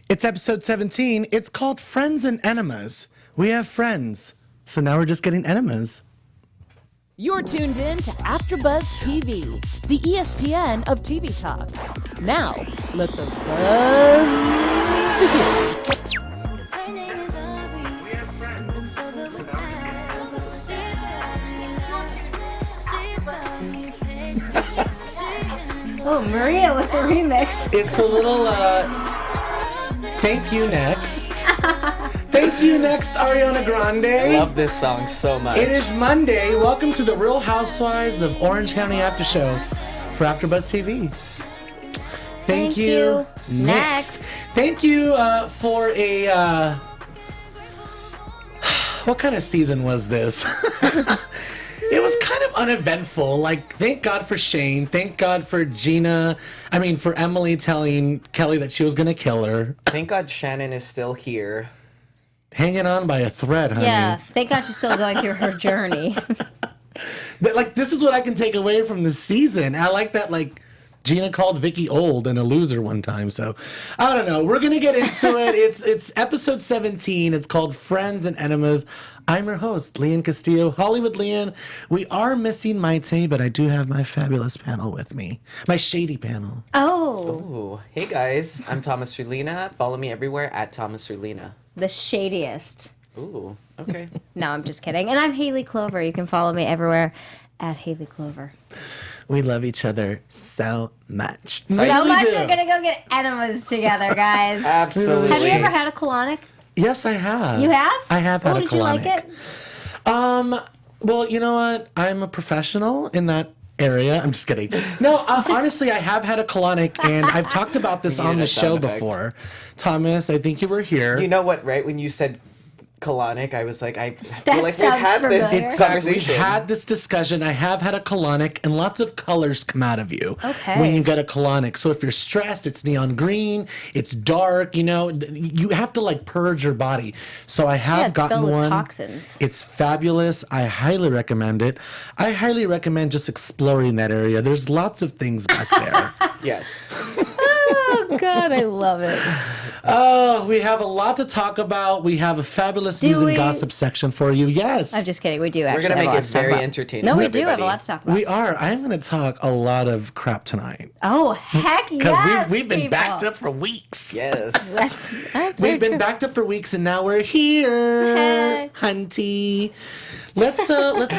It's episode 17. It's called Friends and Enemas. We have friends, so now we're just getting enemas. You're tuned in to AFTERBUZZ TV, the ESPN of TV talk. Now, let the buzz begin. We have friends, so now we're just getting Oh, Maria with the remix. It's a little, thank you next. Thank you next, Ariana Grande. I love this song so much. It is Monday. Welcome to the Real Housewives of Orange County After Show for AFTERBUZZ TV. Thank you. Next. Thank you for a, what kind of season was this? It was kind of uneventful. Like, thank God for Shane. Thank God for for Emily telling Kelly that she was going to kill her. Thank God Shannon is still here. Hanging on by a thread, honey. Yeah, thank God she's still going through her journey. But, like, this is what I can take away from this season. I like that, like, Gina called Vicki old and a loser one time. So, I don't know. We're going to get into it. It's episode 17. It's called Friends and Enemas. I'm your host, Lian Castillo, Hollywood Lian. We are missing Mayte, but I do have my fabulous panel with me. My shady panel. Oh, Ooh. Hey guys, I'm Thomas Orlina. Follow me everywhere at Thomas Orlina. the shadiest. Ooh, okay. No, I'm just kidding. And I'm Hayley Clover. You can follow me everywhere at Hayley Clover. We love each other so much. So much we're going to go get enemas together, guys. Absolutely. Have you ever had a colonic? Yes, I have. You have? I have had a colonic. Did you like it? Well, you know what? I'm a professional in that area. I'm just kidding. No, honestly, I have had a colonic, and I've talked about this on the show before. Thomas, I think you were here. You know what, right? When you said colonic, I was like, I feel That like we've sounds had familiar. this Exactly. We've conversation. had this discussion. I have had a colonic, and lots of colors come out of you Okay. when you get a colonic. So if you're stressed, it's neon green, it's dark, you have to like purge your body. So I have it's gotten filled with one. toxins. It's fabulous. I highly recommend it. I highly recommend just exploring that area. There's lots of things back there. Yes. Oh, God, I love it. Oh, we have a lot to talk about. We have a fabulous news and we? gossip section for you. Yes. I'm just kidding. We do We're actually going to have a make lot it to talk very about. entertaining. No, for we do have a everybody. lot to talk about. We are. I'm going to talk a lot of crap tonight. Oh, heck Because yes, we've been people. backed up for weeks. Yes. That's very We've been true. backed up for weeks, and now we're here, Hey. hunty. Let's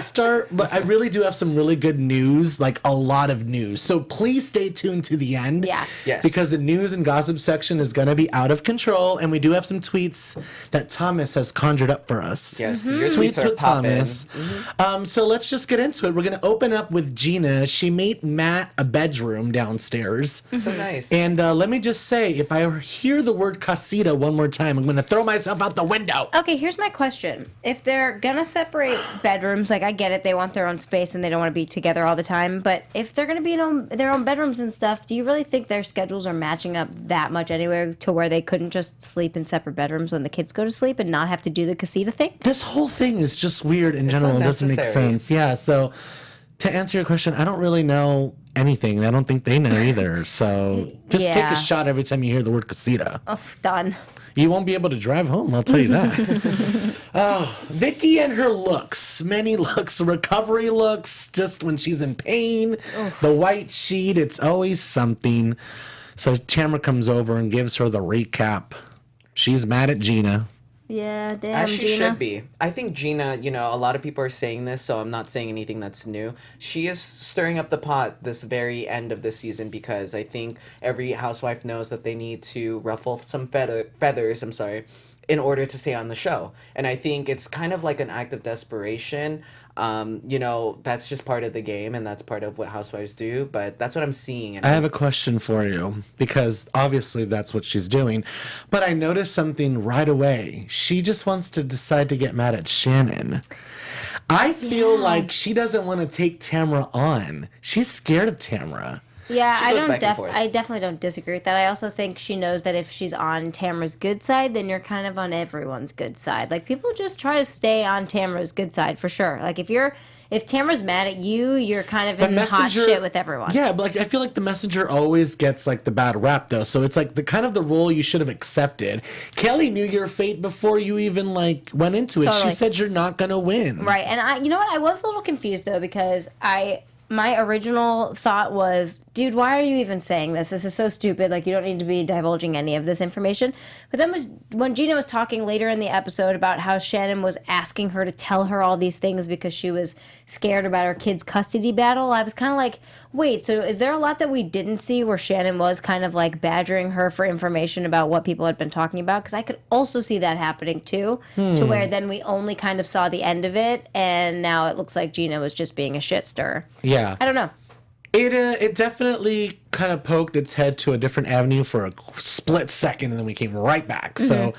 start. But I really do have some really good news, like a lot of news. So please stay tuned to the end. Yeah. Yes. Because the news and gossip section is going to be out of control, and we do have some tweets that Thomas has conjured up for us. Yes. Mm-hmm. Your Tweets tweets are with popping. Thomas. So let's just get into it. We're going to open up with Gina. She made Matt a bedroom downstairs. So nice. And let me just say, if I hear the word casita one more time, I'm going to throw myself out the window. Okay, here's my question. If they're gonna separate bedrooms, like I get it, they want their own space and they don't want to be together all the time. But if they're gonna be in their own bedrooms and stuff, do you really think their schedules are matching up that much anyway to where they couldn't just sleep in separate bedrooms when the kids go to sleep and not have to do the casita thing? This whole thing is just weird in general. It doesn't make unnecessary. sense. Yeah, so to answer your question, I don't really know anything. I don't think they know either. So just take Yeah. a shot every time you hear the word casita. Oh, done. You won't be able to drive home, I'll tell you that. Oh, Vicki and her looks. Many looks. Recovery looks, just when she's in pain. The white sheet, it's always something. So Tamra comes over and gives her the recap. She's mad at Gina. Yeah, damn, As she Gina. should be. I think Gina, a lot of people are saying this, so I'm not saying anything that's new. She is stirring up the pot this very end of the season because I think every housewife knows that they need to ruffle some feathers, in order to stay on the show. And I think it's kind of like an act of desperation. That's just part of the game, and that's part of what housewives do, but that's what I'm seeing. And I have a question for you, because obviously that's what she's doing. But I noticed something right away. She just wants to decide to get mad at Shannon. I feel like she doesn't want to take Tamra on. She's scared of Tamra. Yeah, She goes back and forth. I definitely don't disagree with that. I also think she knows that if she's on Tamra's good side, then you're kind of on everyone's good side. Like, people just try to stay on Tamra's good side for sure. Like, if Tamra's mad at you, you're kind of in hot shit with everyone. Yeah, but like I feel like the messenger always gets like the bad rap though. So it's like the kind of the role you should have accepted. Kelly knew your fate before you even like went into it. Totally. She said you're not gonna win. Right, and you know what? I was a little confused though because my original thought was, dude, why are you even saying this? This is so stupid. Like, you don't need to be divulging any of this information. But then when Gina was talking later in the episode about how Shannon was asking her to tell her all these things because she was scared about her kid's custody battle, I was kind of like, wait, so is there a lot that we didn't see where Shannon was kind of like badgering her for information about what people had been talking about? Because I could also see that happening too, to where then we only kind of saw the end of it, and now it looks like Gina was just being a shit stirrer. Yeah. I don't know. It definitely kind of poked its head to a different avenue for a split second, and then we came right back. So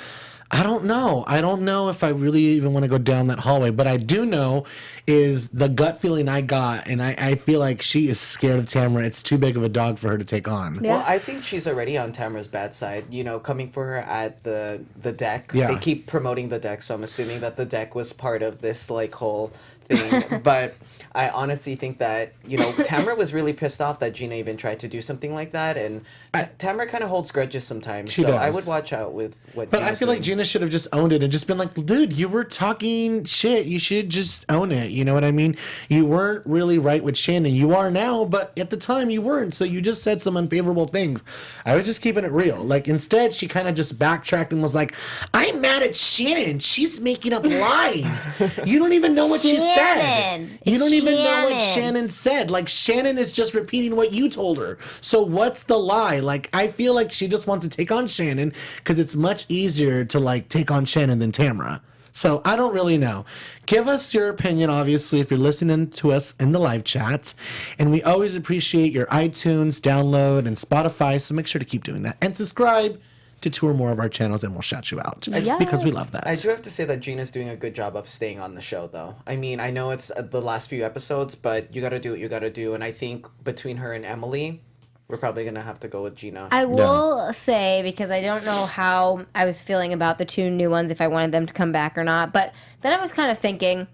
I don't know. I don't know if I really even want to go down that hallway. But I do know is the gut feeling I got, and I feel like she is scared of Tamra. It's too big of a dog for her to take on. Yeah. Well, I think she's already on Tamra's bad side. You know, coming for her at the deck. Yeah. They keep promoting the deck, so I'm assuming that the deck was part of this like whole thing. But I honestly think that, you know, Tamra was really pissed off that Gina even tried to do something like that, and Tamra kind of holds grudges sometimes. She so does. I would watch out with what. But Gina's I feel like doing. Gina should have just owned it and just been like, dude, you were talking shit. You should just own it. You know what I mean? You weren't really right with Shannon. You are now, but at the time you weren't. So you just said some unfavorable things. I was just keeping it real. Like, instead, she kind of just backtracked and was like, I'm mad at Shannon. She's making up lies. You don't even know what she said. Shannon. You don't even know what Shannon. Shannon said. Like, Shannon is just repeating what you told her. So what's the lie? Like, I feel like she just wants to take on Shannon because it's much easier to, like, take on Shannon than Tamra. So I don't really know. Give us your opinion, obviously, if you're listening to us in the live chat. And we always appreciate your iTunes, download, and Spotify. So make sure to keep doing that. And subscribe to 2 or more of our channels, and we'll shout you out. Yes. Because we love that. I do have to say that Gina's doing a good job of staying on the show, though. I mean, I know it's the last few episodes, but you got to do what you got to do. And I think between her and Emily, we're probably going to have to go with Gina. I will say, because I don't know how I was feeling about the 2 new ones, if I wanted them to come back or not, but then I was kind of thinking,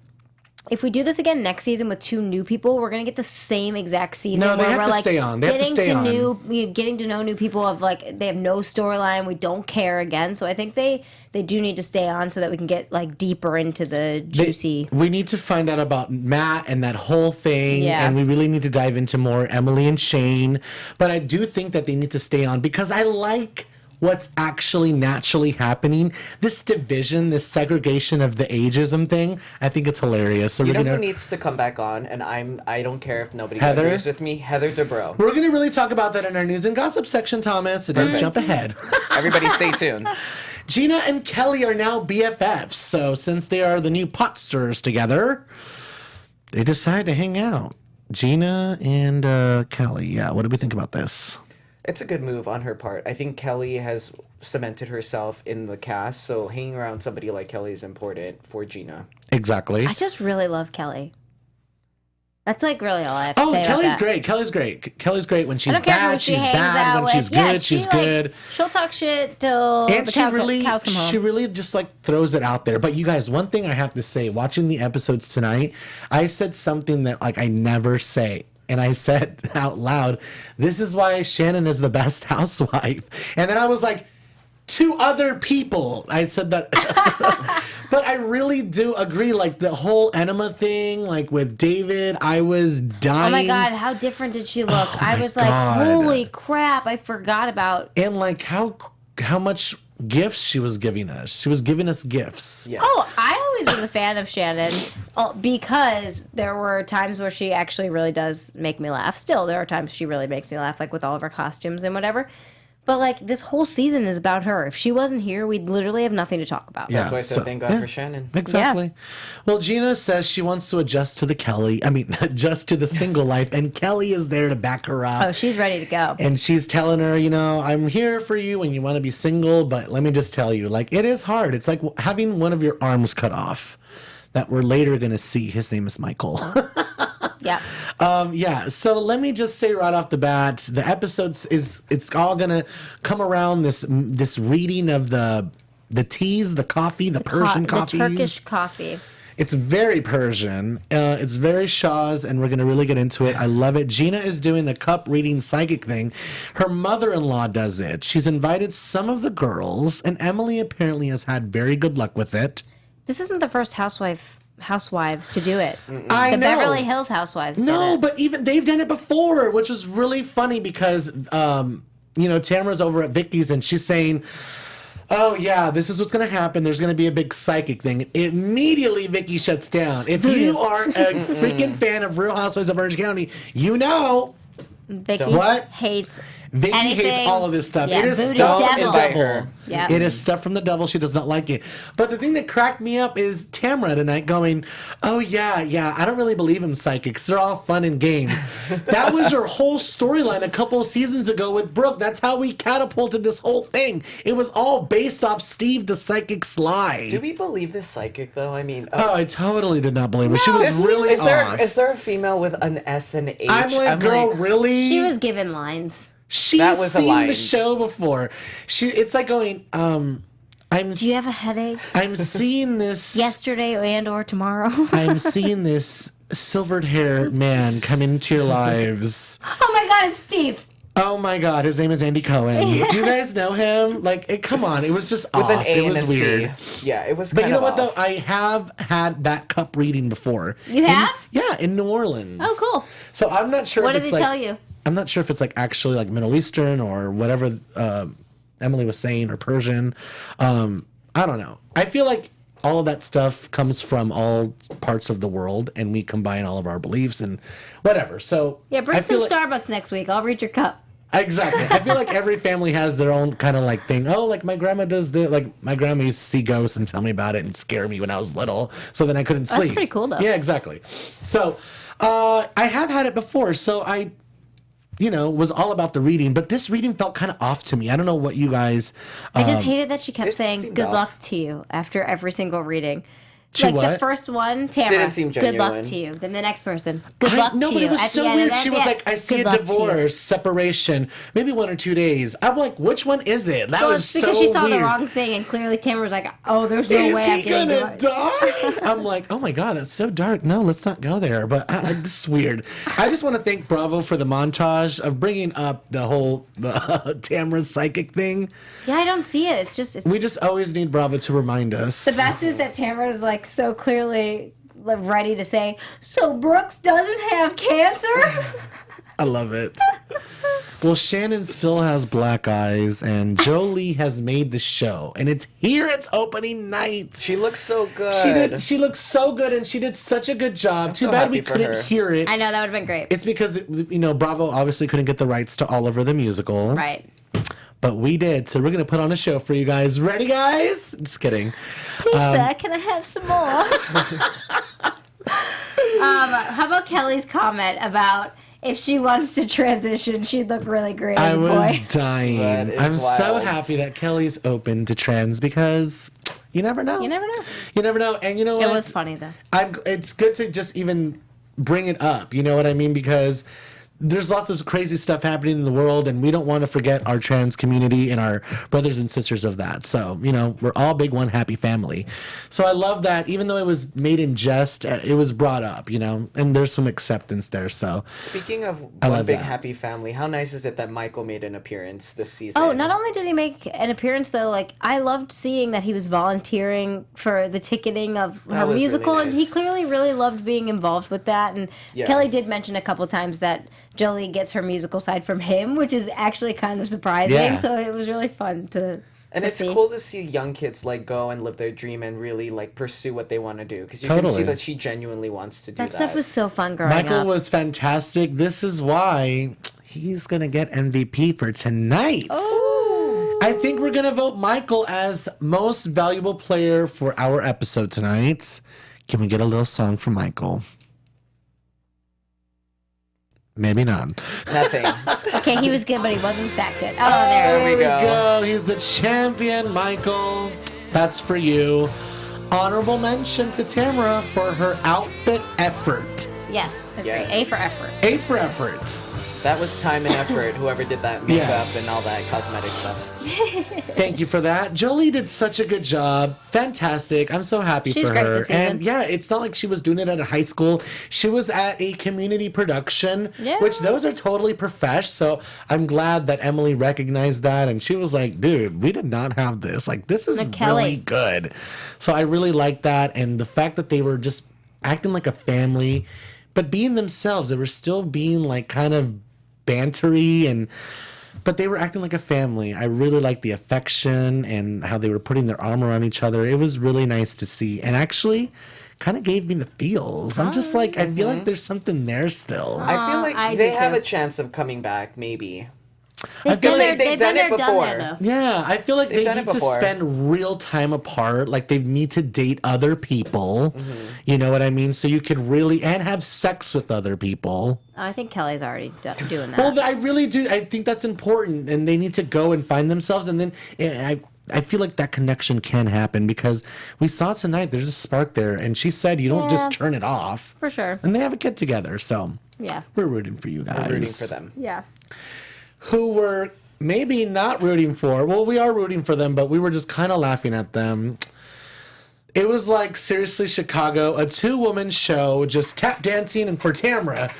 if we do this again next season with 2 new people, we're gonna get the same exact season. No, they where have we're to like stay on. They have to getting stay to on. getting to know new people of like they have no storyline. We don't care again. So I think they do need to stay on so that we can get like deeper into the juicy. We need to find out about Matt and that whole thing. Yeah. And we really need to dive into more Emily and Shane. But I do think that they need to stay on because I like what's actually naturally happening. This division, this segregation of the ageism thing, I think it's hilarious. So You we're know gonna who needs to come back on, and I don't care if nobody Heather? agrees with me. Heather Dubrow. we're gonna really talk about that in our news and gossip section, Thomas. So don't jump ahead. Everybody, stay tuned. Gina and Kelly are now BFFs. So since they are the new pot stirrers together, they decide to hang out. Gina and Kelly. Yeah, what do we think about this? It's a good move on her part. I think Kelly has cemented herself in the cast, so hanging around somebody like Kelly is important for Gina. Exactly. I just really love Kelly. That's like really all I have to Oh, say about Kelly's that. great. Kelly's great. Kelly's great when I she's don't care who bad. she She's hangs bad out when with. she's Yeah, good. she, She's like, good. She'll talk shit till And the she really, cows come home. she really just like throws it out there. But you guys, one thing I have to say, watching the episodes tonight, I said something that like I never say. And I said out loud, this is why Shannon is the best housewife. And then I was like, to other people. I said that. But I really do agree. Like the whole enema thing, like with David, I was dying. Oh my God, how different did she look? Oh I my was like, God. holy crap, I forgot about. And like how much gifts she was giving us. She was giving us gifts. Yes. Oh, I always was a fan of Shannon because there were times where she actually really does make me laugh. Still, there are times she really makes me laugh, like with all of her costumes and whatever. But like this whole season is about her. If she wasn't here, we'd literally have nothing to talk about. Yeah. That's why I said so- thank God yeah. for Shannon. Exactly. Well, Gina says she wants to adjust to the Kelly. I mean, adjust to the single life, and Kelly is there to back her up. Oh, she's ready to go. And she's telling her, you know, I'm here for you when you want to be single, but let me just tell you, like, it is hard. It's like having one of your arms cut off that we're later going to see. His name is Michael. Yep. Yeah, so let me just say right off the bat, the episodes it's all gonna come around this reading of the teas, the coffee, the Persian coffees. The Turkish coffee. It's very Persian. It's very Shaw's, and we're going to really get into it. I love it. Gina is doing the cup reading psychic thing. Her mother-in-law does it. She's invited some of the girls, and Emily apparently has had very good luck with it. This isn't the first housewives to do it. I The know. Beverly Hills Housewives did No, it. but even they've done it before, which was really funny because, Tamra's over at Vicki's, and she's saying, oh, yeah, this is what's going to happen. There's going to be a big psychic thing. Immediately, Vicki shuts down. If you are a freaking fan of Real Housewives of Orange County, you know Vicki What? hates Vicky anything. hates all of this stuff. Yeah, it is voodoo stuff from devil. the devil. Her. Yep. It is stuff from the devil. She does not like it. But the thing that cracked me up is Tamra tonight going, oh, yeah, I don't really believe in psychics. They're all fun and games. That was her whole storyline a couple of seasons ago with Brooke. That's how we catapulted this whole thing. It was all based off Steve the psychic's lie. Do we believe this psychic though? I mean, Oh, I totally did not believe her. She was really off. Is there a female with an S and H? I'm like, girl, really? She was given lines. She's That was a seen line. the show before. It's like going, Do you have a headache? I'm seeing this Yesterday and or tomorrow? I'm seeing this silvered haired man come into your lives. Oh my God, it's Steve. Oh my God, his name is Andy Cohen. Do you guys know him? Come on, it was just with off. an A It and was a weird. C. Yeah, it was. But you kind know of what though? off. I have had that cup reading before. You have? Yeah, in New Orleans. Oh, cool. So I'm not sure What if did it's they tell you? I'm not sure if it's actually Middle Eastern or whatever Emily was saying or Persian. I don't know. I feel like all of that stuff comes from all parts of the world, and we combine all of our beliefs and whatever. So Yeah, bring I some feel Starbucks next week. I'll read your cup. Exactly. I feel like every family has their own kind of thing. Oh, my grandma does this. My grandma used to see ghosts and tell me about it and scare me when I was little. So then I couldn't sleep. That's pretty cool, though. Yeah, exactly. So I have had it before. So I, was all about the reading. But this reading felt kind of off to me. I don't know what you guys. I just hated that she kept it saying seemed good off. luck to you after every single reading. To The what? first one, Tamra, Didn't seem good luck genuine. to you. Then the next person, good luck No, to but you. it was At the so end of weird. that, She was yeah, like, I see good a luck to you. divorce, separation, maybe 1 or 2 days. I'm like, which one is it? That Well, was it's so because she saw weird. the wrong thing, and clearly Tamra was like, "Oh, there's no Is way he I'm getting gonna divorced." die? I'm like, oh my God, that's so dark. No, let's not go there. But this is weird. I just want to thank Bravo for the montage of bringing up the whole Tamra's psychic thing. Yeah, I don't see it. It's just We just always need Bravo to remind us. the best is that Tamra is so clearly ready to say, "So Brooks doesn't have cancer." I love it. Well, Shannon still has black eyes, and Jolie has made the show, and it's here. It's opening night. She looks so good. She looks so good, and she did such a good job. Too so bad we happy for couldn't her. hear it. I know that would have been great. It's because Bravo obviously couldn't get the rights to Oliver the musical, Right. but we did. So we're gonna put on a show for you guys. Ready, guys? Just kidding. Lisa, can I have some more? How about Kelly's comment about if she wants to transition, she'd look really great as I a was boy. dying. That is I'm so wild. happy that Kelly's open to trans because you never know. You never know. You never know. And you know what? It was funny though. It's good to just even bring it up. You know what I mean? Because there's lots of crazy stuff happening in the world, and we don't want to forget our trans community and our brothers and sisters of that. So, we're all big one happy family. So I love that even though it was made in jest, it was brought up, and there's some acceptance there. So Speaking of I one love big that. happy family, how nice is it that Michael made an appearance this season? Oh, not only did he make an appearance though, I loved seeing that he was volunteering for the ticketing of her was really musical, and he nice. clearly really loved being involved with that. And Yeah. Kelly did mention a couple times that Jolie gets her musical side from him, which is actually kind of surprising. Yeah. So it was really fun to And it's see. cool to see young kids go and live their dream and really pursue what they want to do, because you can see Totally. that she genuinely wants to do that. That stuff was so fun growing Michael up. was fantastic. This is why he's going to get MVP for tonight. Ooh. I think we're going to vote Michael as most valuable player for our episode tonight. Can we get a little song from Michael? Maybe not. Nothing. Okay, he was good, but he wasn't that good. Oh, there. There we go. He's the champion, Michael. That's for you. Honorable mention to Tamra for her outfit effort. Yes, agree. Yes. A for effort. A for effort. That was time and effort, whoever did that makeup Yes. and all that cosmetic stuff. Thank you for that. Jolie did such a good job. Fantastic. I'm so happy She's for great her. this season. And yeah, it's not like she was doing it at a high school. She was at a community production, Yeah. which those are totally profesh. So I'm glad that Emily recognized that. And she was like, dude, we did not have this. Like, this is Kelly. really good. So I really like that. And the fact that they were just acting like a family, but being themselves. They were still being like kind of bantery but they were acting like a family. I really liked the affection and how they were putting their arm around each other. It was really nice to see, and actually kind of gave me the feels. I'm just like, I feel like there's something there still. I feel like I they do have too. a chance of coming back, maybe. They've feel been like there, they've done it before. though. Yeah, I feel like They've they done need it to before. spend real time apart. Like they need to date other people. You know what I mean? So you could really, and have sex with other people. I think Kelly's already doing that. Well, I really do. I think that's important, and they need to go and find themselves. And then I feel like that connection can happen because we saw tonight. There's a spark there, and she said you don't just Yeah. turn it off. For sure. And they have a kid together, so Yeah. we're rooting for you guys. I'm rooting for them. Yeah. Who were maybe not rooting for. Well, we are rooting for them, but we were just kind of laughing at them. It was like, seriously, Chicago, a two-woman show, just tap dancing, and for Tamra,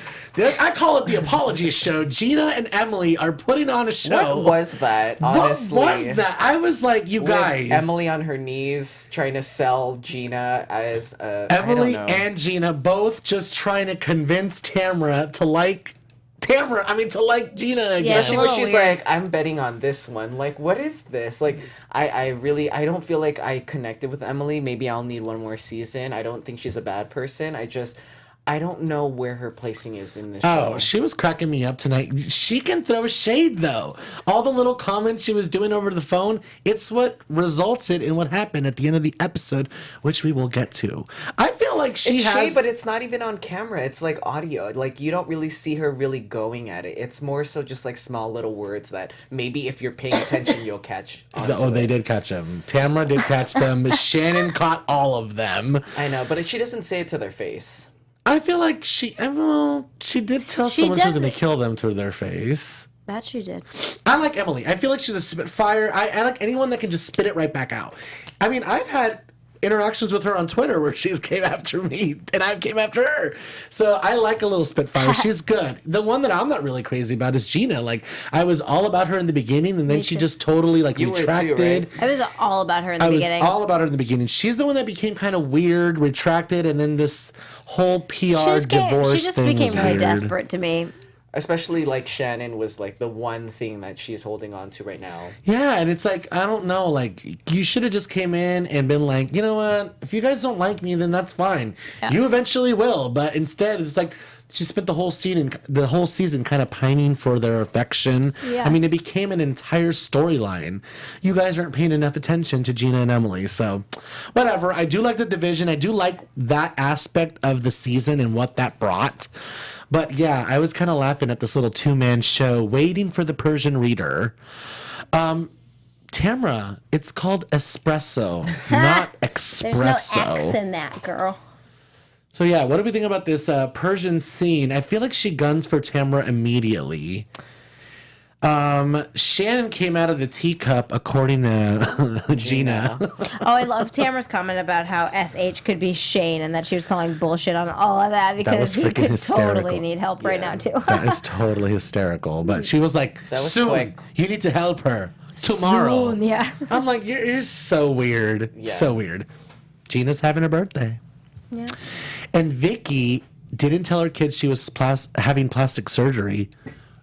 I call it the apology show. Gina and Emily are putting on a show. What was that, honestly? What was that? I was like, you With guys. Emily on her knees trying to sell Gina as a... Emily I don't know. and Gina both just trying to convince Tamra to like to like Gina again. Yeah, Especially a when little she's weird. like, I'm betting on this one. Like, what is this? Like, I don't feel like I connected with Emily. Maybe I'll need one more season. I don't think she's a bad person. I don't know where her placing is in this show. Oh, she was cracking me up tonight. She can throw shade, though. All the little comments she was doing over the phone, it's what resulted in what happened at the end of the episode, which we will get to. I feel like It's shade, but it's not even on camera. It's like audio. Like, you don't really see her really going at it. It's more so just like small little words that maybe if you're paying attention, you'll catch on. Oh, they did catch them. Tamra did catch them. Shannon caught all of them. I know, but she doesn't say it to their face. I feel like she did tell She someone she was going doesn't- to kill them to their face. That she did. I like Emily. I feel like she's a spitfire. I like anyone that can just spit it right back out. I mean, I've had interactions with her on Twitter where she's came after me and I came after her. So I like a little spitfire. She's good. The one that I'm not really crazy about is Gina. Like, I was all about her in the beginning, and then Me she too. just totally like You were too, retracted. right? I was all about her in the I was beginning. all about her in the beginning. She's the one that became kind of weird, retracted, and then this whole PR divorce she just thing became was really weird. desperate to me. Especially like Shannon was like the one thing that she's holding on to right now. Yeah, and it's like, I don't know, like, you should have just came in and been like, you know what, if you guys don't like me, then that's fine. Yeah. You eventually will, but instead, it's like, she spent the whole season kind of pining for their affection. Yeah. I mean, it became an entire storyline. You guys aren't paying enough attention to Gina and Emily, so whatever. I do like the division. I do like that aspect of the season and what that brought. But yeah, I was kind of laughing at this little two-man show, waiting for the Persian reader. Tamra, it's called espresso, not espresso. There's no X in that, girl. So yeah, what do we think about this Persian scene? I feel like she guns for Tamra immediately. Shannon came out of the teacup, according to Gina. Oh, I love Tamara's comment about how SH could be Shane and that she was calling bullshit on all of that was because he freaking could hysterical. totally need help right now, too. That is totally hysterical. But she was like, That was soon, quick. you need to help her. Tomorrow. Soon, yeah. I'm like, you're so weird. Yeah. So weird. Gina's having a birthday. Yeah. And Vicki didn't tell her kids she was having plastic surgery,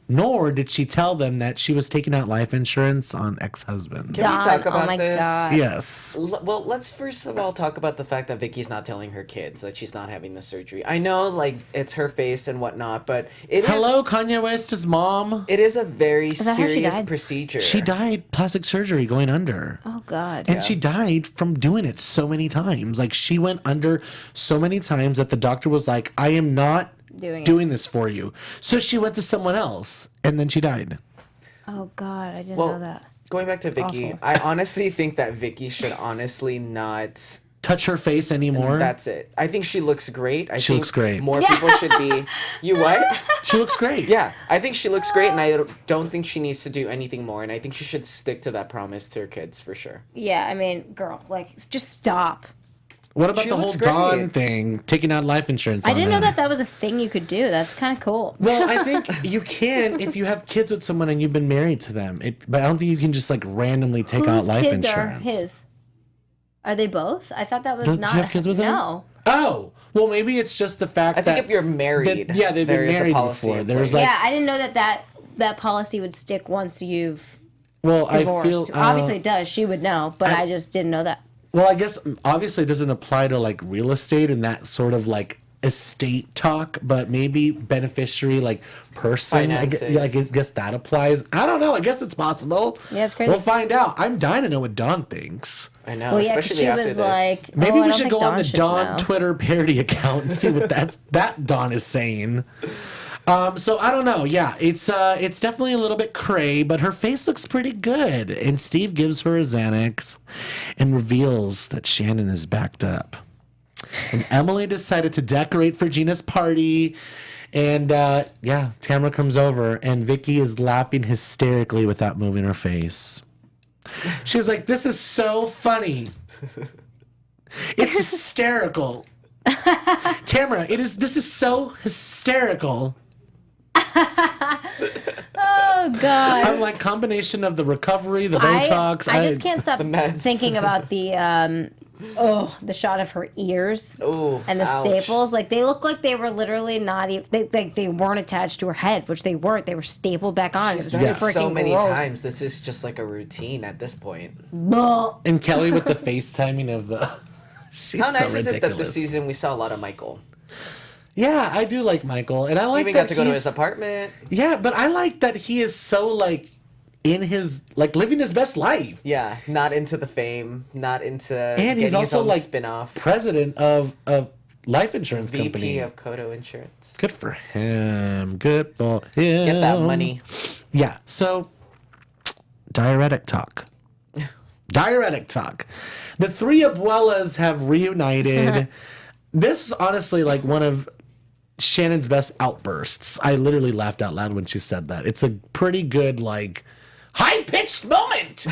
nor did she tell them that she was taking out life insurance on ex-husband. Can we talk oh about my this? God. Yes. Well, let's first of all talk about the fact that Vicki's not telling her kids that she's not having the surgery. I know, like, it's her face and whatnot, but Hello, Kanye West's mom. it is a very that how she serious died? procedure. She died plastic surgery going under. Oh, God. And she died from doing it so many times. Like, she went under so many times that the doctor was like, I am not doing this for you. So she went to someone else, and then she died. Oh, God. I didn't Well, know that. going back to Vicki, Awful. I honestly think that Vicki should honestly not touch her face anymore. That's it. I think she looks great. I She think looks great. More people should be. You what? She looks great. Yeah, I think she looks great, and I don't think she needs to do anything more. And I think she should stick to that promise to her kids for sure. Yeah, I mean, girl, like, just stop. What about She the whole looks great. Dawn thing, taking out life insurance? I on didn't know her? that was a thing you could do. That's kind of cool. Well, I think you can if you have kids with someone and you've been married to them. But I don't think you can just like randomly take out Whose life kids insurance. are his? Are they both? I thought that was Does not. she have kids with him? No. Oh, well, maybe it's just the fact I that think if you're married, yeah, they've there been is a married policy before. in There's place. like, Yeah, I didn't know that policy would stick once you've well, divorced. I feel Obviously, it does. She would know, but I just didn't know that. Well, I guess obviously it doesn't apply to like real estate and that sort of like estate talk, but maybe beneficiary like person. Finances. I guess that applies. I don't know. I guess it's possible. Yeah, it's crazy. We'll find out. I'm dying to know what Dawn thinks. I know, Well, yeah, 'cause especially she after was this. like, Maybe oh, I we don't should think go on the should Dawn know. Twitter parody account and see what that Dawn is saying. So I don't know. Yeah, it's definitely a little bit cray, but her face looks pretty good. And Steve gives her a Xanax and reveals that Shannon is backed up. And Emily decided to decorate for Gina's party. And yeah, Tamra comes over and Vicki is laughing hysterically without moving her face. She's like, "This is so funny. It's hysterical. Tamra, this is so hysterical." Oh God. I'm like, combination of the recovery, the Botox. I just can't stop meds. thinking about the the shot of her ears Ooh, and the ouch. staples. Like they look like they were literally not even they weren't attached to her head, which they weren't. They were stapled back on. It was Done it freaking so many gross. times. This is just like a routine at this point. Ugh. And Kelly with the FaceTiming of the. She's How nice so is it that ridiculous. this season we saw a lot of Michael? Yeah, I do like Michael, and I He like even that got to go to he's- his apartment. Yeah, but I like that he is so like in his like living his best life. Yeah, not into the fame, not into And he's getting his also own like spin-off. president of life insurance VP company. of Kodo Insurance. Good for him. Good for him. Get that money. Yeah. So, diuretic talk. Diuretic talk. The three abuelas have reunited. This is honestly like one of Shannon's best outbursts. I literally laughed out loud when she said that. It's a pretty good, like, high-pitched moment.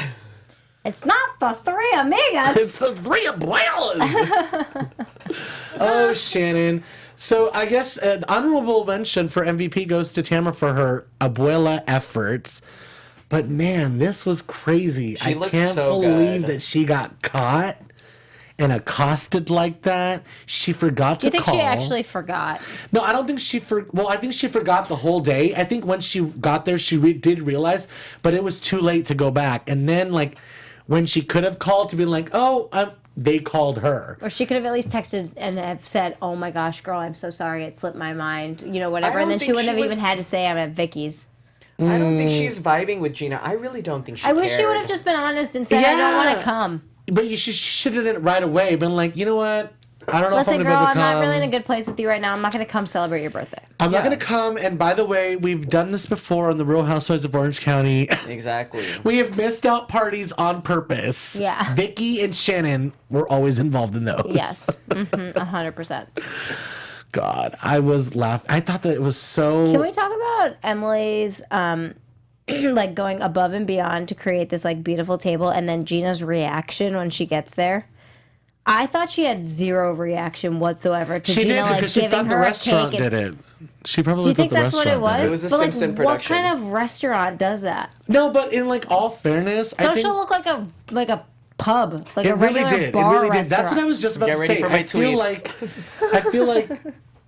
It's not the three amigas. It's the three abuelas. Oh, Shannon. So I guess an honorable mention for MVP goes to Tamra for her abuela efforts. But man, this was crazy. I looks can't so believe good. that she got caught and accosted like that. She forgot Do to you think call. she actually forgot? No, I don't think well, I think she forgot the whole day. I think once she got there, she did realize, but it was too late to go back. And then, like, when she could have called to be like, "Oh, they called her." Or she could have at least texted and have said, "Oh my gosh, girl, I'm so sorry. It slipped my mind." You know, whatever. I And don't then she think wouldn't she have was- even had to say, "I'm at Vicky's." I don't think she's vibing with Gina. I really don't think she I wish she cared. would have just been honest and said, "I don't want Yeah. to come." But she should have done it right away. Been like, you know what? I don't know if Listen, I'm girl, gonna be able I'm to come. not really in a good place with you right now. I'm not going to come celebrate your birthday. I'm not Yeah. gonna come. And by the way, we've done this before on the Real Housewives of Orange County. Exactly. We have missed out parties on purpose. Yeah. Vicki and Shannon were always involved in those. Yes, 100%. God, I was laughing. I thought that it was so. Can we talk about Emily's like going above and beyond to create this like beautiful table, and then Gina's reaction when she gets there? I thought she had zero reaction whatsoever to She Gina did like because she giving thought the her a restaurant cake. And, did it. She probably do you thought think the that's what it restaurant did was? It was a but like, Simpson what production. kind of restaurant does that? No, but in like all fairness, I think Social look like a pub, like a it really regular did. It bar really did. restaurant. That's what I was just about Get to ready say. for my I feel tweets. like, I feel like,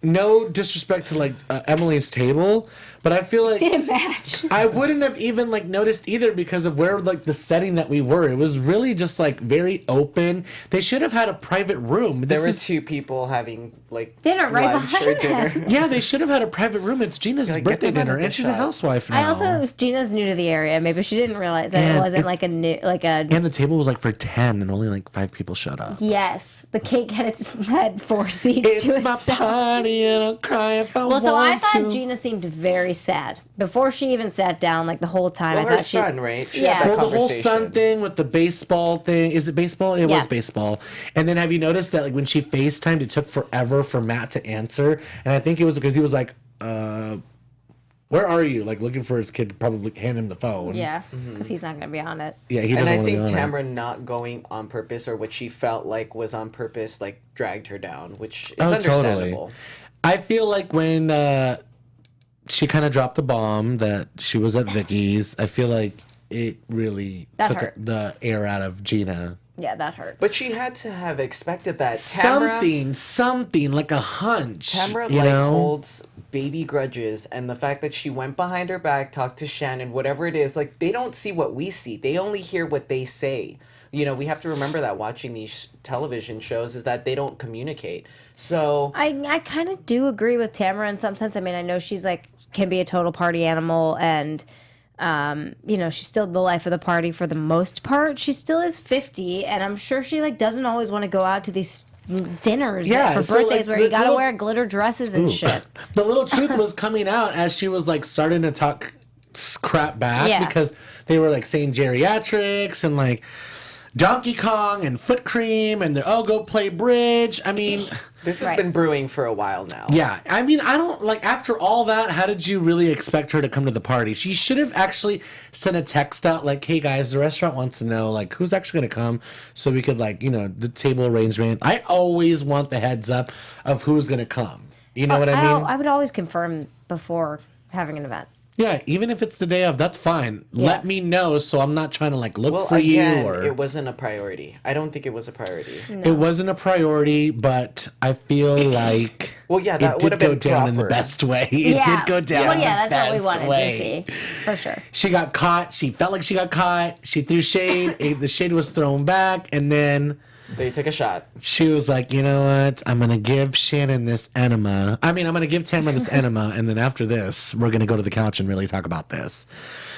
no disrespect to like Emily's table, but I feel like Didn't match. I wouldn't have even like noticed either because of where like the setting that we were. It was really just like very open. They should have had a private room. There were This is, two people having like Dinner right lunch behind or dinner. them. yeah, they should have had a private room. It's Gina's Like, get birthday them out dinner, of the and she's a shop. housewife now. I also Gina's new to the area. Maybe she didn't realize that And it wasn't it's- like a new and the table was like for 10, and only like 5 people showed up. Yes, the cake had 4 seats to It's my itself. party. me and I'll cry if I Well, want so I thought to. Gina seemed very sad before she even sat down. Like the whole time, Well, I her thought son, right? She Yeah. had that Well, the whole conversation. son thing with the baseball thing. Is it baseball? It Yeah. was baseball. And then have you noticed that like when she FaceTimed, it took forever for Matt to answer? And I think it was because he was like, where are you? Like looking for his kid to probably hand him the phone. Yeah, because he's not going to be on it. Yeah, he And doesn't I want to think be on it. Tamra not going on purpose or what she felt like was on purpose, like dragged her down, which is Oh, understandable. totally. I feel like when she kind of dropped the bomb that she was at Vicky's, I feel like it really That took hurt. the air out of Gina. Yeah, that hurt. But she had to have expected that. Tamra, Something like a hunch. Tamra you like know? holds baby grudges, and the fact that she went behind her back, talked to Shannon, whatever it is, like they don't see what we see. They only hear what they say. You know, we have to remember that watching these television shows is that they don't communicate. So I kind of do agree with Tamara in some sense. I mean, I know she's like can be a total party animal, and you know, she's still the life of the party for the most part. She still is 50, and I'm sure she like doesn't always want to go out to these dinners Yeah, for so, birthdays like, where you the gotta little- wear glitter dresses and shit. The little truth was coming out as she was like starting to talk crap back Yeah. because they were like saying geriatrics and like Donkey Kong and foot cream and the go play bridge. I mean, this has Right. been brewing for a while now. yeah. I mean, I don't like after all that. How did you really expect her to come to the party? She should have actually sent a text out like, "Hey guys, the restaurant wants to know like who's actually going to come, so we could like the table arrangement." I always want the heads up of who's going to come. You know what I mean? I would always confirm before having an event. Yeah, even if it's the day of, that's fine. Yeah. Let me know so I'm not trying to like look Well, for again, you or it wasn't a priority. I don't think it was a priority. it wasn't a priority, but I feel like Well, yeah, it that did would've go been down in the proper. best way. It Yeah. did go down Well, in yeah, the that's what we best wanted way. to see for sure. She got caught. She felt like she got caught. She threw shade. The shade was thrown back, and then They took a shot. she was like, "You know what? I'm gonna give Shannon this enema. I'm gonna give Tamra this enema, and then after this, we're gonna go to the couch and really talk about this."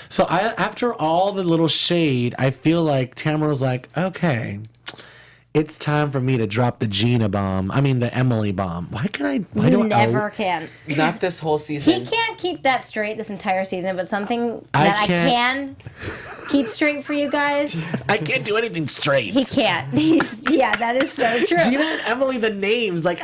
So after all the little shade, I feel like Tamra was like, "Okay, it's time for me to drop the Gina bomb. I mean, the Emily bomb. Why can I? Why You do never I? can. Not this whole He season. can't keep that straight this entire season, but something I that I can't- can keep straight for you guys, I can't do anything straight." he can't. Yeah, that is so true. Gina and Emily, the names, like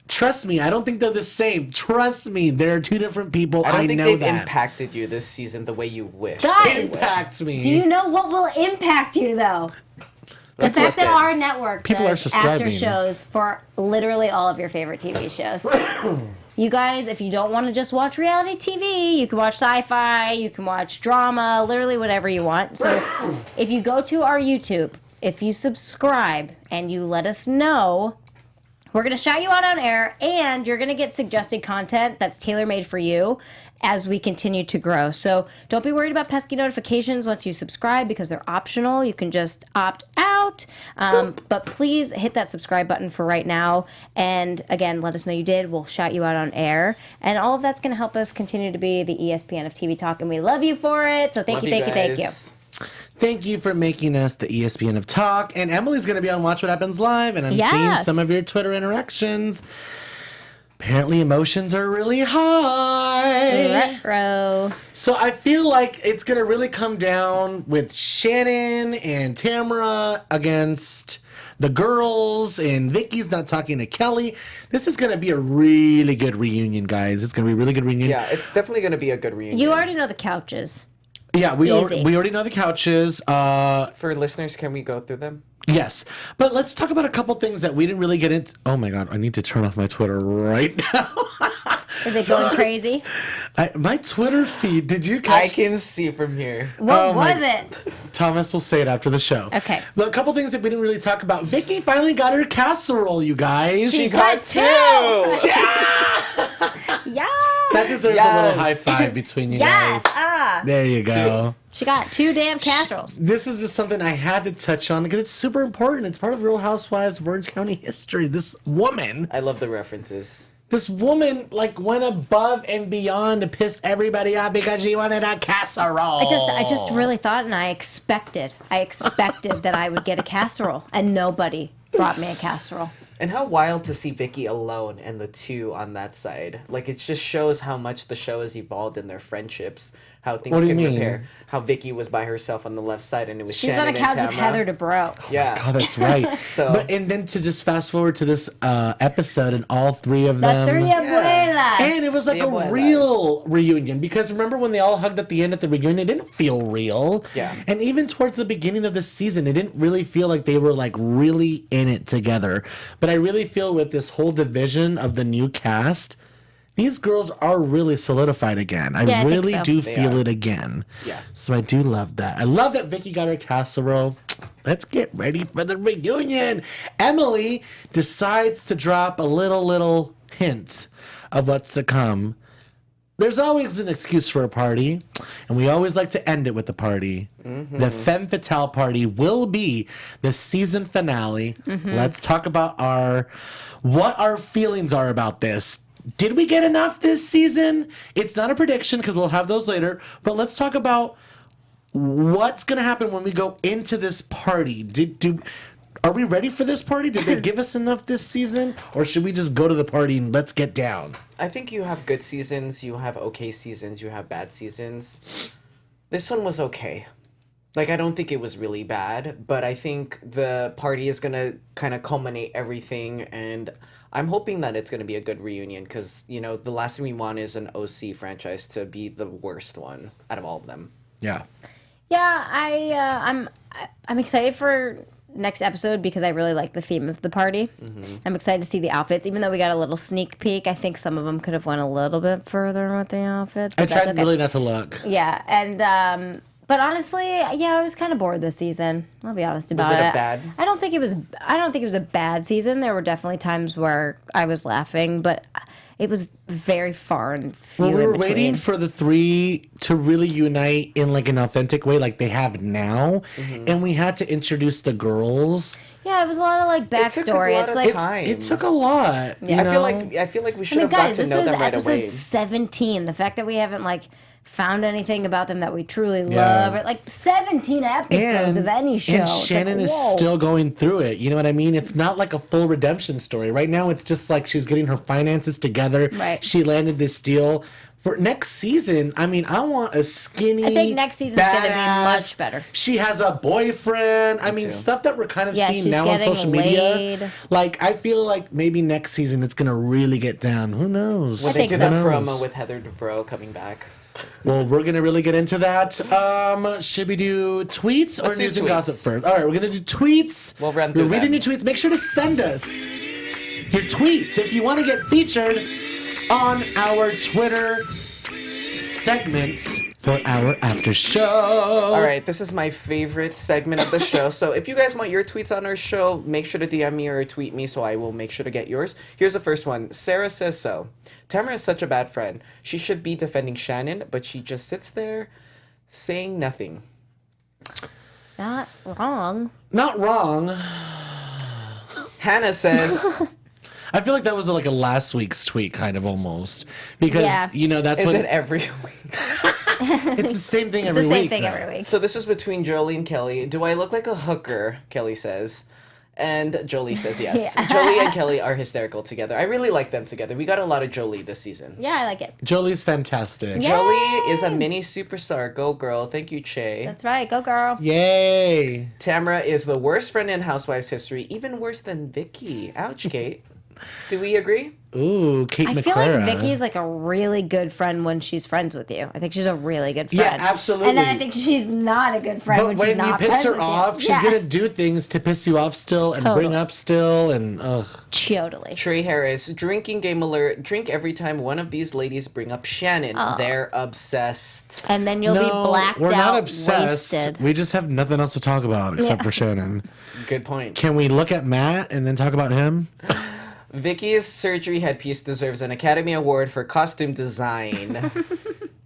trust me, I don't think they're the same. Trust me, they're two different people. I don't think know they've that. impacted you this season the way you wish. Guys, Impact me. do you know what will impact you though? The Let's fact that listen. our network People are does subscribing. after shows for literally all of your favorite TV shows. You guys, if you don't want to just watch reality TV, you can watch sci-fi, you can watch drama, literally whatever you want. So if you go to our YouTube, if you subscribe and you let us know, we're going to shout you out on air, and you're going to get suggested content that's tailor-made for you as we continue to grow. So don't be worried about pesky notifications once you subscribe because they're optional. You can just opt out. But please hit that subscribe button for right now. And again, let us know you did. We'll shout you out on air. And all of that's going to help us continue to be the ESPN of TV Talk. And we love you for it. So thank Love you. guys. Thank you for making us the ESPN of Talk. And Emily's going to be on Watch What Happens Live, and I'm seeing Yes. some of your Twitter interactions. Apparently, emotions are really high. Retro. So I feel like it's going to really come down with Shannon and Tamra against the girls, and Vicky's not talking to Kelly. This is going to be a really good reunion, guys. It's going to be a really good reunion. Yeah, it's definitely going to be a good reunion. You already know the couches. Yeah, we Easy. already know the couches. For listeners, can we go through them? Yes, but let's talk about a couple things that we didn't really get into. Oh my God, I need to turn off my Twitter right now. Is it going crazy? My Twitter feed, did you I catch? can see from here. What Oh my- was it? Thomas will say it after the show. Okay. But a couple things that we didn't really talk about. Vicky finally got her casserole, you guys. She Got two! Yeah. That deserves a little Yes. high five between you Yes. guys. There you go. She got 2 damn casseroles. This is just something I had to touch on because it's super important. It's part of Real Housewives of Orange County history. This woman I love the references. like went above and beyond to piss everybody off because she wanted a casserole. I just really thought, and I expected that I would get a casserole, and nobody brought me a casserole. And how wild to see Vicki alone and the two on that side. Like, it just shows how much the show has evolved in their friendships. How things What do you can mean? compare. How Vicki was by herself on the left side and it was She was Shannon on a couch and with Tamra. Heather Dubrow. Yeah. Oh, that's right. So- and then to just fast forward to this episode and all three of The them. three abuelas. And it was like The a abuelas. real reunion because remember when they all hugged at the end at the reunion? It didn't feel real. Yeah. And even towards the beginning of the season, it didn't really feel like they were like really in it together. But I really feel with this whole division of the new cast, these girls are really solidified again. I Yeah, I think really so. do They feel are. it again. Yeah. So I do love that. I love that Vicki got her casserole. Let's get ready for the reunion. Emily decides to drop a little hint of what's to come. There's always an excuse for a party, and we always like to end it with the party. Mm-hmm. The Femme Fatale party will be the season finale. Let's talk about what our feelings are about this. Did we get enough this season? It's not a prediction because we'll have those later, but let's talk about what's going to happen when we go into this party. Are we ready for this party? Did they give us enough this season? Or should we just go to the party and let's get down? I think you have good seasons, you have okay seasons, you have bad seasons. This one was okay. Like, I don't think it was really bad, but I think the party is going to kind of culminate everything, and I'm hoping that it's going to be a good reunion because, you know, the last thing we want is an OC franchise to be the worst one out of all of them. Yeah. Yeah, I'm excited for next episode because I really like the theme of the party. I'm excited to see the outfits, even though we got a little sneak peek. I think some of them could have went a little bit further with the outfits. I But that's tried okay. really not to look. Yeah, and but honestly, yeah, I was kind of bored this season. I'll be honest about it it. a bad? I don't think it was. I don't think it was a bad season. There were definitely times where I was laughing, but it was very far and few Well, we in were between. waiting for the three to really unite in like an authentic way like they have now. And we had to introduce the girls. Yeah, it was a lot of like took a backstory. lot It's of like time. It took a lot. Yeah. You I feel like we I should mean, have got guys, to this know is them right episode away. 17. The fact that we haven't like found anything about them that we truly Yeah. love, or like 17 episodes of any show. And It's like, Shannon is whoa. still going through it. You know what I mean? It's not like a full redemption story. Right now, it's just like she's getting her finances together. Right. She landed this deal. For next season, I mean, I want a skinny. I think next season's gonna be badass- much better. She has a boyfriend. I mean, too. stuff that we're kind of Yeah, seeing she's now on getting social media. laid. Like, I feel like maybe next season it's gonna really get down. Who knows? When I they think do so. that Who promo knows? with Heather Dubrow coming back. Well, we're gonna really get into that. Should we do tweets or Let's do news and tweets. gossip first? All right, we're gonna do tweets. We'll run We're through reading them. your tweets. Make sure to send us your tweets if you want to get featured on our Twitter segment for our after show. All right, this is my favorite segment of the show. So if you guys want your tweets on our show, make sure to DM me or tweet me so I will make sure to get yours. Here's the first one. Sarah says so. Tamra is such a bad friend. She should be defending Shannon, but she just sits there saying nothing. Not wrong. Not wrong. Hannah says, I feel like that was like a last week's tweet, kind of almost, because Yeah. you know that's is what it every week? it's the same thing It's every the same week. thing though. every week. So this was between Jolie and Kelly. Do I look like a hooker? Kelly says. And Jolie says yes. Yeah. Jolie and Kelly are hysterical together. I really like them together. We got a lot of Jolie this season. Yeah, I like it. Jolie's fantastic. Yeah. Jolie is a mini superstar. Go girl. Thank you, Che. That's right. Go girl. Yay. Tamra is the worst friend in Housewives history, even worse than Vicki. Ouch, Kate. Do we agree? Ooh, Kate I McClure. feel like Vicky's like a really good friend when she's friends with you. I think she's a really good friend. Yeah, absolutely. And then I think she's not a good friend But when when she's you not piss friends her with you. off, she's Yeah. gonna do things to piss you off still and bring Totally. up still and ugh. Totally. Trey Harris, drinking game alert. Drink every time one of these ladies bring up Shannon. They're obsessed. And then you'll be blacked we're out, not obsessed. wasted. We just have nothing else to talk about except for Shannon. Good point. Can we look at Matt and then talk about him? Vicki's surgery headpiece deserves an Academy Award for costume design.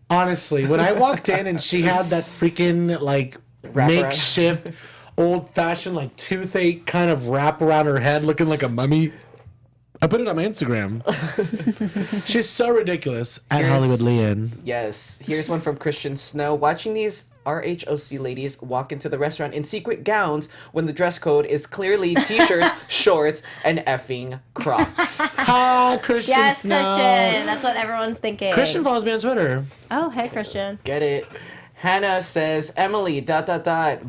Honestly, when I walked in and she had that freaking like Wraparound. makeshift old fashioned like toothache kind of wrap around her head looking like a mummy. I put it on my Instagram. She's so ridiculous. At Here's- Hollywood Lian. Yes. Here's one from Christian Snow. Watching these RHOC ladies walk into the restaurant in secret gowns when the dress code is clearly t-shirts, shorts, and effing Crocs. Ah, Christian Yes, Snow. Christian. That's what everyone's thinking. Christian follows me on Twitter. Oh, hey, Christian. Get it? Hannah says, Emily, ...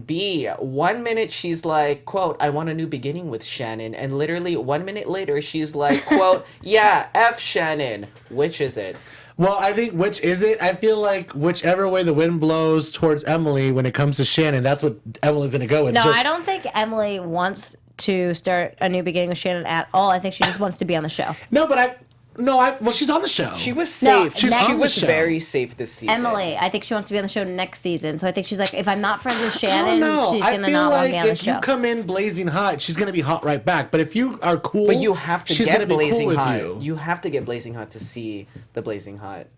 B. 1 minute she's like, quote, I want a new beginning with Shannon. And literally 1 minute later, she's like, quote, yeah, F Shannon. Which is it? Well, I think which is it? I feel like whichever way the wind blows towards Emily when it comes to Shannon, that's what Emily's going to go with. No, Just- I don't think Emily wants to start a new beginning with Shannon at all. I think she just wants to be on the show. No, well, she's on the show. She was No, safe. She's she on was the show. very safe this season. Emily, I think she wants to be on the show next season. So I think she's like, if I'm not friends with I Shannon, don't know. she's I going to feel not want to like be on the if show. you come in blazing hot, she's going to be hot right back. But if you are cool, But you have to she's get gonna be blazing cool with hot. you. You have to get blazing hot to see the blazing hot.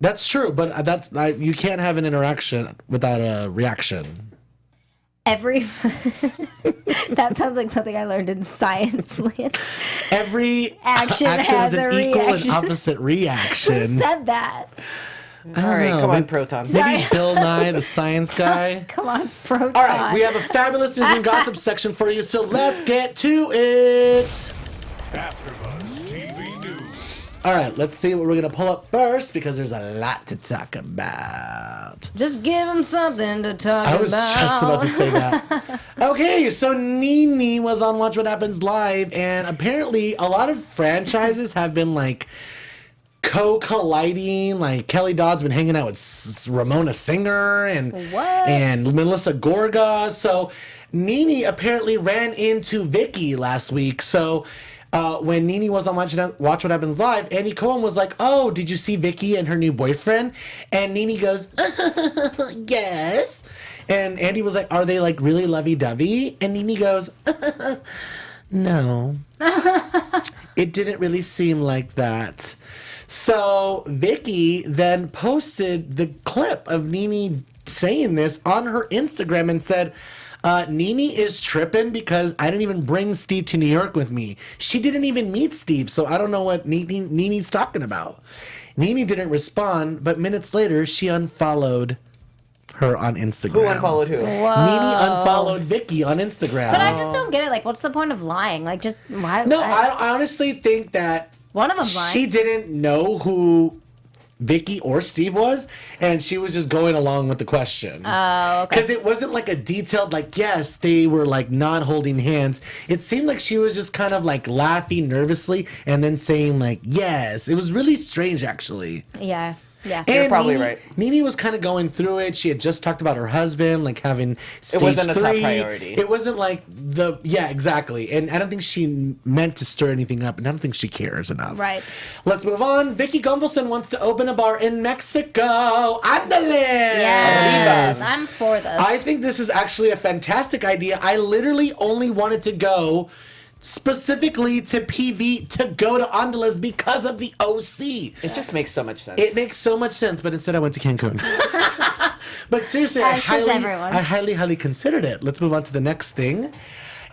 That's true, but you can't have an interaction without a reaction. That sounds like something I learned in science, Lian. Every Action has is an a equal reaction. and opposite Who reaction. said that? I All don't right, know, come on, maybe- Proton. Maybe Bill Nye, the science guy. Come on, Proton. All right, we have a fabulous news and gossip section for you, so let's get to it. AfterBuzz TV News. All right, let's see what we're going to pull up first because there's a lot to talk about. Just give him something to talk about. I was just about to say that. Okay, so Nene was on Watch What Happens Live, and apparently a lot of franchises have been like co-colliding. Like Kelly Dodd's been hanging out with Ramona Singer and Melissa Gorga. So Nene apparently ran into Vicki last week. So when Nene was on Watch What Happens Live, Andy Cohen was like, oh, did you see Vicki and her new boyfriend? And Nene goes, yes. And Andy was like, are they like really lovey-dovey? And Nene goes, no. It didn't really seem like that. So Vicki then posted the clip of Nene saying this on her Instagram and said, Nene is tripping because I didn't even bring Steve to New York with me. She didn't even meet Steve, so I don't know what Nene's talking about. Nene didn't respond, but minutes later, she unfollowed her on Instagram. Who unfollowed who? Nene unfollowed Vicki on Instagram. But I just don't get it. Like, what's the point of lying? Like, just why? No, I honestly think that one of them's lying. she didn't know who Vicki or Steve was, and she was just going along with the question. Oh, okay. Because it wasn't like a detailed, like, yes, they were like not holding hands. It seemed like she was just kind of like laughing nervously and then saying like, yes. It was really strange, actually. Yeah. Yeah. You're probably Nene, right. Nene was kind of going through it. She had just talked about her husband, like having stage wasn't a 3. top priority. It wasn't like yeah, exactly. And I don't think she meant to stir anything up, and I don't think she cares enough. Right. Let's move on. Vicki Gunvalson wants to open a bar in Mexico. Ándale! Yes. Arribas. I'm for this. I think this is actually a fantastic idea. I literally only wanted to go specifically to PV to go to Andales because of the OC. It just makes so much sense. It makes so much sense, but instead I went to Cancun. But seriously, As does everyone. I highly considered it. Let's move on to the next thing.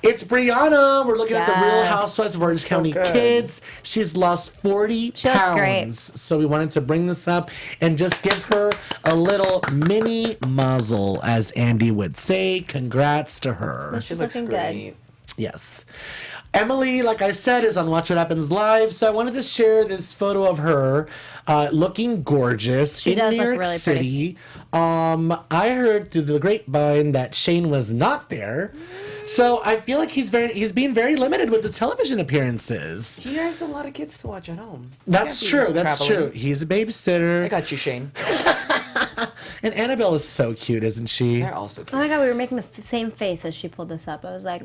It's Brianna. We're looking at the Real Yes. Housewives of Orange County good. Kids. She's lost 40 She looks pounds. great. So we wanted to bring this up and just give her a little mini muzzle, as Andy would say. Congrats to her. She looks looking great. Yes. Emily, like I said, is on Watch What Happens Live, so I wanted to share this photo of her looking gorgeous She in does New look York really City. I heard through the grapevine that Shane was not there, so I feel like he's being very limited with the television appearances. He has a lot of kids to watch at home. That's Can't be true. That's traveling. true. He's a babysitter, I got you, Shane. and Annabelle is so cute, isn't she? They're also cute. Oh my god, we were making the same face as she pulled this up. I was like,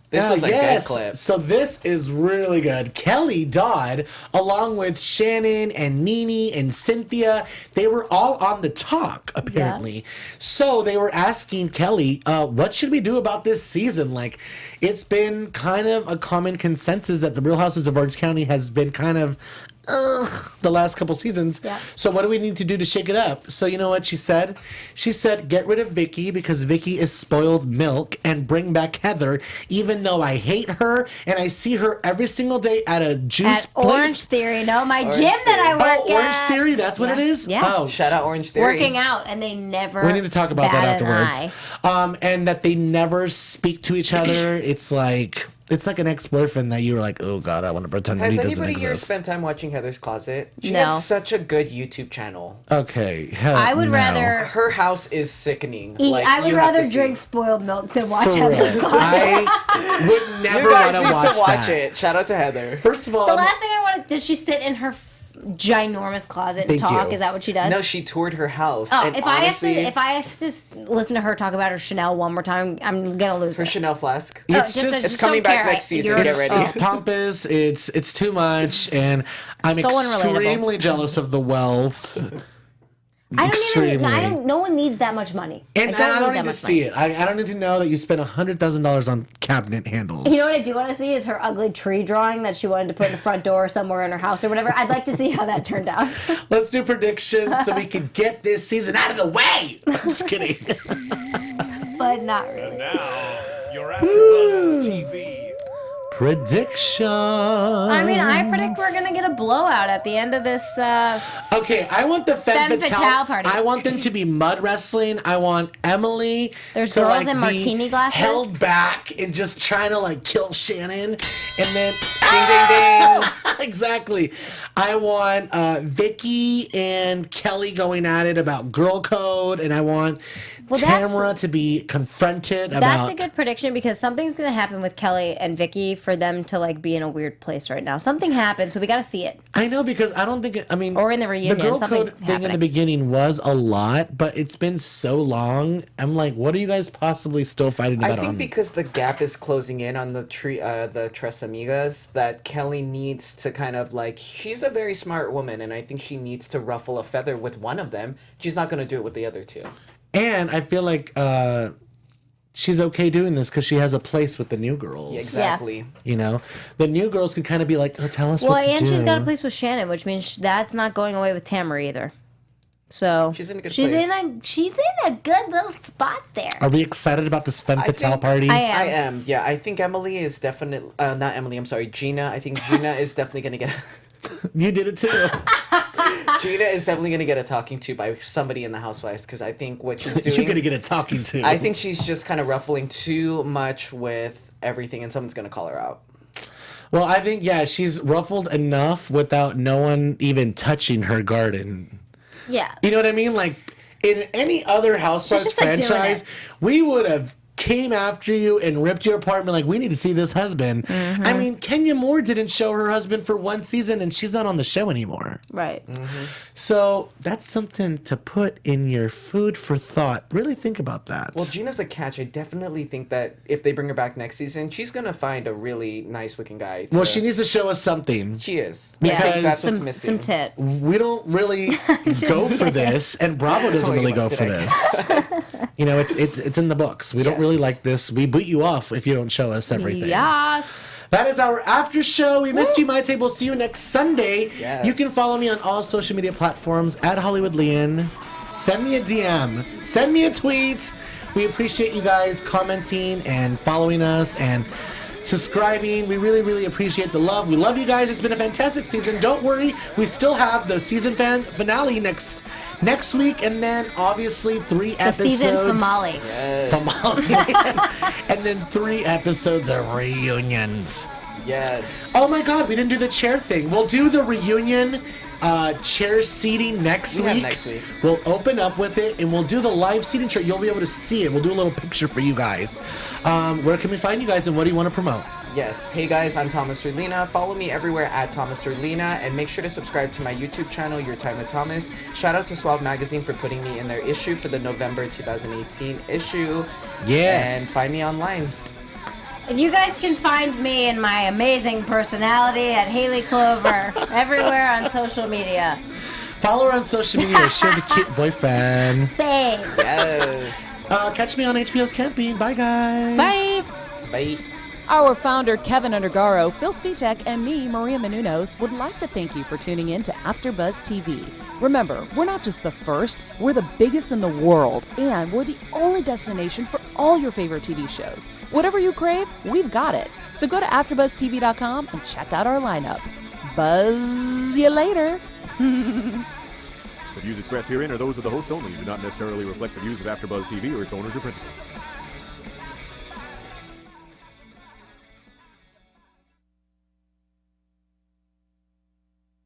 This was a good clip. So this is really good. Kelly Dodd, along with Shannon and Nene and Cynthia, they were all on the talk, apparently. So they were asking Kelly, what should we do about this season? Like, it's been kind of a common consensus that the Real Houses of Orange County has been kind of ugh, the last couple seasons. Yeah. So what do we need to do to shake it up? So you know what she said? She said, get rid of Vicki because Vicki is spoiled milk and bring back Heather, even though I hate her and I see her every single day at a juice At place. Orange Theory, no, my Orange gym that I Theory. work Oh, Orange at. Theory, that's what it is? Yeah. Oh, Shout out Orange Theory. Working out, and they never. we need to talk about that bat an afterwards. eye. And that they never speak to each other. It's like an ex-boyfriend that you were like, oh God, I want to pretend that Has he doesn't anybody here exist. spent time watching Heather's Closet? She No. has such a good YouTube channel. Okay, hell I would no. rather Her house is sickening. I would you have to rather see. drink spoiled milk than watch For Heather's real. Closet. I would never You guys want need to watch to watch that. it. Shout out to Heather. First of all, The last thing I wanted, did she sit in her ginormous closet and Thank talk? you. Is that what she does? No, she toured her house. Oh, and if honestly, I have to listen to her talk about her Chanel one more time, I'm gonna lose her it. Chanel flask. It's just- just It's coming don't back care. next season. You're- Get ready. it's pompous. It's too much, and I'm So unrelatable. extremely jealous of the wealth. I Extremely. don't. No one needs that much money. And I don't need need that to much see money. it. I don't need to know that you spent $100,000 on cabinet handles. You know what I do want to see is her ugly tree drawing that she wanted to put in the front door somewhere in her house or whatever. I'd like to see how that turned out. Let's do predictions so we can get this season out of the way. I'm just kidding. But not really. Now, your AfterBuzz TV Prediction. I mean, I predict we're gonna get a blowout at the end of this. Okay, I want the Femme fatale party. I want them to be mud wrestling. I want Emily. There's to, girls like, in be martini glasses. held back and just trying to like kill Shannon, and then Ding, ding, ding. exactly. I want Vicki and Kelly going at it about girl code, and I want Well, that's- Tamra to be confronted That's about. a good prediction because something's gonna happen with Kelly and Vicki for them to like be in a weird place right now. Something happened, so we got to see it. I know because I don't think I mean Or in the reunion, The girl something's code thing in the happening. beginning was a lot, but it's been so long. I'm like, what are you guys possibly still fighting I about? think on? because the gap is closing in on the Tres Amigas, that Kelly needs to kind of like, she's a very smart woman, and I think she needs to ruffle a feather with one of them. She's not going to do it with the other two. And I feel like she's okay doing this because she has a place with the new girls. Yeah, exactly. You know, the new girls can kind of be like, oh, tell us Well, what to and do. she's got a place with Shannon, which means that's not going away with Tamra either. So She's in a good she's place. she's in a good little spot there. Are we excited about this femme fatale think- party? I am. I am. Yeah, I think Emily is definitely not Emily. I'm sorry, Gina. I think Gina is definitely gonna get. You did it too. Gina is definitely gonna get a talking to by somebody in the Housewives because I think what she's doing. You're gonna get a talking to. I think she's just kind of ruffling too much with everything, and someone's gonna call her out. Well, I think she's ruffled enough without no one even touching her garden. Yeah. You know what I mean? Like in any other Housewives just, like, doing franchise, it. we would have came after you and ripped your apart and been like, we need to see this husband. Mm-hmm. I mean, Kenya Moore didn't show her husband for one season and she's not on the show anymore. Right. So that's something to put in your food for thought. Really think about that. Well, Gina's a catch. I definitely think that if they bring her back next season, she's gonna find a really nice looking guy. Well, she needs to show us something. She is. Yeah. I think Because that's what's Some missing. tit. We don't really go for this, and Bravo doesn't Oh, really you go went for today. this. You know, it's in the books. We don't Yes. really like this. We boot you off if you don't show us everything. Yes. That is our after show. We missed you, Mayte. We'll see you next Sunday. Yes. You can follow me on all social media platforms at Hollywood Lian. Send me a DM. Send me a tweet. We appreciate you guys commenting and following us and subscribing. We really, really appreciate the love. We love you guys. It's been a fantastic season. Don't worry. We still have the season finale next week, and then obviously 3 The episodes. season finale. Finale. And then 3 episodes of reunions. Yes. Oh my god, we didn't do the chair thing. We'll do the reunion chair seating next We have week. next week. We'll open up with it and we'll do the live seating chair. You'll be able to see it. We'll do a little picture for you guys. Where can we find you guys and what do you want to promote? Yes. Hey guys, I'm Thomas Orlina. Follow me everywhere at Thomas Orlina, and make sure to subscribe to my YouTube channel, Your Time with Thomas. Shout out to Suave Magazine for putting me in their issue for the November 2018 issue. Yes. And find me online. And you guys can find me and my amazing personality at Hayley Clover everywhere on social media. Follow her on social media. She has a cute boyfriend. Thanks. Yes. Catch me on HBO's Camping. Bye, guys. Bye. Bye. Our founder, Kevin Undergaro, Phil Svitek, and me, Maria Menounos, would like to thank you for tuning in to AfterBuzz TV. Remember, we're not just the first, we're the biggest in the world, and we're the only destination for all your favorite TV shows. Whatever you crave, we've got it. So go to AfterBuzzTV.com and check out our lineup. Buzz you later. The views expressed herein are those of the hosts only and do not necessarily reflect the views of AfterBuzz TV or its owners or principals.